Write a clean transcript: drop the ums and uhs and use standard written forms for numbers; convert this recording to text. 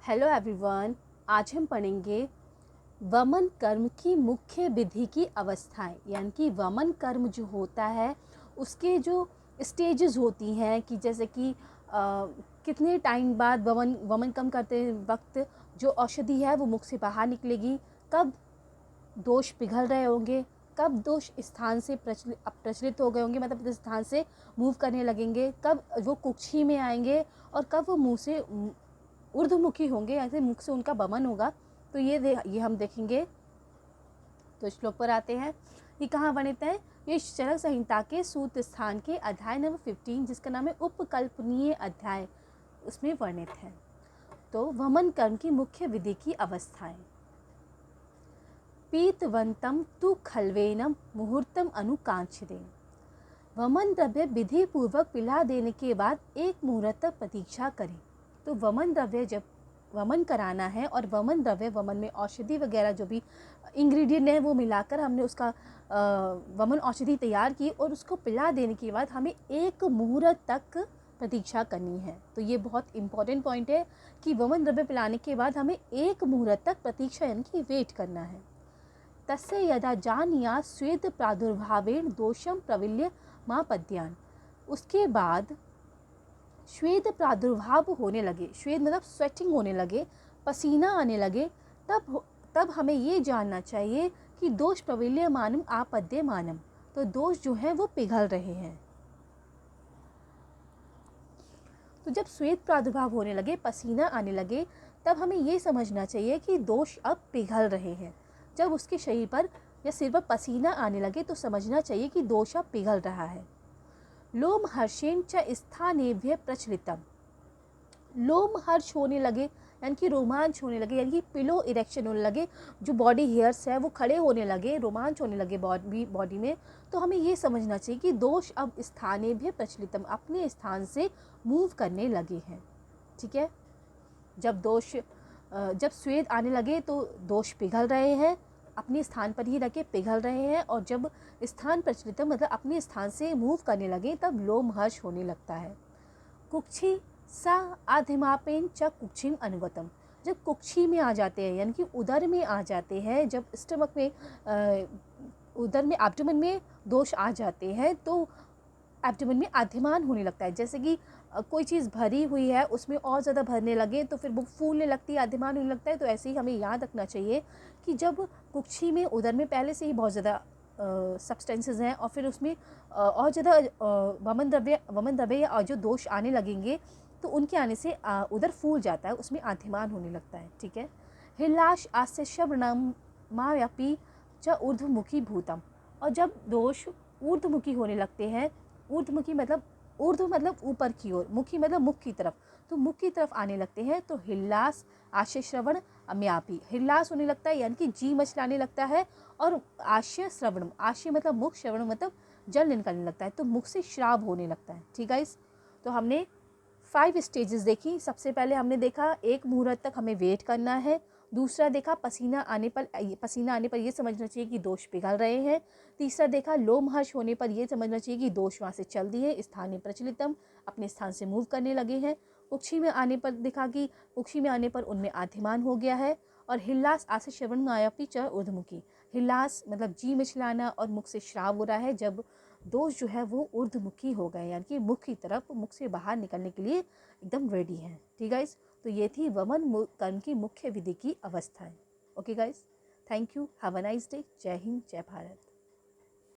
Hello everyone, आज हम पढ़ेंगे वमन कर्म की मुख्य विधि की अवस्थाएं। यानी कि वमन कर्म जो होता है उसके जो स्टेजेस होती हैं कि जैसे कि कितने टाइम बाद वमन कर्म करते वक्त जो औषधि है वो मुख से बाहर निकलेगी, कब दोष पिघल रहे होंगे, कब दोष स्थान से प्रचलित हो गए होंगे, मतलब स्थान से मूव करने लगेंगे, कब वो कुक्षी में आएंगे और कब वो मुंह से ऊर्ध्वमुखी होंगे, ऐसे मुख से उनका वमन होगा। तो ये हम देखेंगे। तो श्लोक पर आते हैं। ये कहाँ वर्णित है? ये चरक संहिता के सूत्र स्थान के अध्याय नंबर 15, जिसका नाम है उपकल्पनीय अध्याय, उसमें वर्णित है। तो वमन कर्म की मुख्य विधि की अवस्थाएं। पीतवंतम तु खलवेनम मुहूर्तम अनुकांक्षते। वमन द्रव्य विधि पूर्वक पिला देने के बाद एक मुहूर्त तक प्रतीक्षा करें। तो वमन द्रव्य जब वमन कराना है और वमन द्रव्य, वमन में औषधि वगैरह जो भी इंग्रेडिएंट है वो मिलाकर हमने उसका वमन औषधि तैयार की और उसको पिला देने के बाद हमें एक मुहूर्त तक प्रतीक्षा करनी है। तो ये बहुत इंपॉर्टेंट पॉइंट है कि वमन द्रव्य पिलाने के बाद हमें एक मुहूर्त तक प्रतीक्षा यानी कि वेट करना है। तस्य यदा जानिया स्वेद प्रादुर्भावेण दोषम प्रविल्य मापद्यान। उसके बाद श्वेत प्रादुर्भाव होने लगे, श्वेत मतलब स्वेटिंग होने लगे, पसीना आने लगे, तब हमें ये जानना चाहिए कि दोष प्रविल्य मानम आपद्य मानम। तो दोष जो है वो पिघल रहे हैं। तो जब श्वेत प्रादुर्भाव होने लगे, पसीना आने लगे, तब हमें ये समझना चाहिए कि दोष अब पिघल रहे हैं। जब उसके शरीर पर या सिर पर पसीना आने लगे तो समझना चाहिए कि दोष अब पिघल रहा है। लोम हर्षेण च स्थानेभ्य प्रचलितम। लोम हर्ष होने लगे यानी कि रोमांच होने लगे, यानी कि पिलो इरेक्शन होने लगे, जो बॉडी हेयर्स है वो खड़े होने लगे, रोमांच होने लगे बॉडी में। तो हमें ये समझना चाहिए कि दोष अब स्थानेभ्य प्रचलितम, अपने स्थान से मूव करने लगे हैं। ठीक है, जब स्वेद आने लगे तो दोष पिघल रहे हैं, अपने स्थान पर ही रखे पिघल रहे हैं, और जब स्थान प्रचलित मतलब अपने स्थान से मूव करने लगे तब लोमहर्ष होने लगता है। कुक्षी सा आधिमापेन च कुक्षिम अनुगतम। जब कुक्षी में आ जाते हैं यानी कि उदर में आ जाते हैं, जब स्टमक में उदर में एब्डोमेन में दोष आ जाते हैं तो एब्डोमेन में आधिमान होने लगता है। जैसे कि कोई चीज़ भरी हुई है उसमें और ज़्यादा भरने लगे तो फिर वो फूलने लगती है, आधिमान होने लगता है। तो ऐसे ही हमें याद रखना चाहिए कि जब कुक्षी में उदर में पहले से ही बहुत ज़्यादा सब्सटेंसेस हैं और फिर उसमें और ज़्यादा वमन द्रव्य और जो दोष आने लगेंगे तो उनके आने से उदर फूल जाता है, उसमें आधिमान होने लगता है। ठीक है। हिलाश आस्य श्रवणम माव्यापी च ऊर्ध्वमुखी भूतम। और जब दोष ऊर्ध्वमुखी होने लगते हैं, ऊर्ध्वमुखी मतलब ऊर्ध्व मतलब ऊपर की ओर, मुखी मतलब मुख की तरफ, तो मुख की तरफ आने लगते हैं तो हिल्लास आशय श्रवण अम्यापी, हिल्लास होने लगता है यानी कि जी मचलाने लगता है, और आशय श्रवण, आशय मतलब मुख, श्रवण मतलब जल निकलने लगता है, तो मुख से श्राव होने लगता है। ठीक है। तो हमने 5 स्टेजेस देखी। सबसे पहले हमने देखा एक मुहूर्त तक हमें वेट करना है। दूसरा देखा पसीना आने पर ये समझना चाहिए कि दोष पिघल रहे हैं। तीसरा देखा लोमहर्ष होने पर यह समझना चाहिए कि दोष वहाँ से चल दिए, स्थानीय प्रचलितम, अपने स्थान से मूव करने लगे हैं। कुक्षी में आने पर देखा कि कुक्षी में आने पर उनमें आधिमान हो गया है। और हिल्लास आसे श्रवण मायापी च ऊर्ध्वमुखी, हिल्लास मतलब जी मिचलाना और मुख से श्राव हो रहा है, जब दोष जो है वो ऊर्ध्वमुखी हो गए यानी कि मुख की तरफ, मुख से बाहर निकलने के लिए एकदम रेडी है। ठीक है। तो ये थी वमन कर्म की मुख्य विधि की अवस्थाएं। Okay guys, thank you, have a nice day. जय हिंद, जय भारत।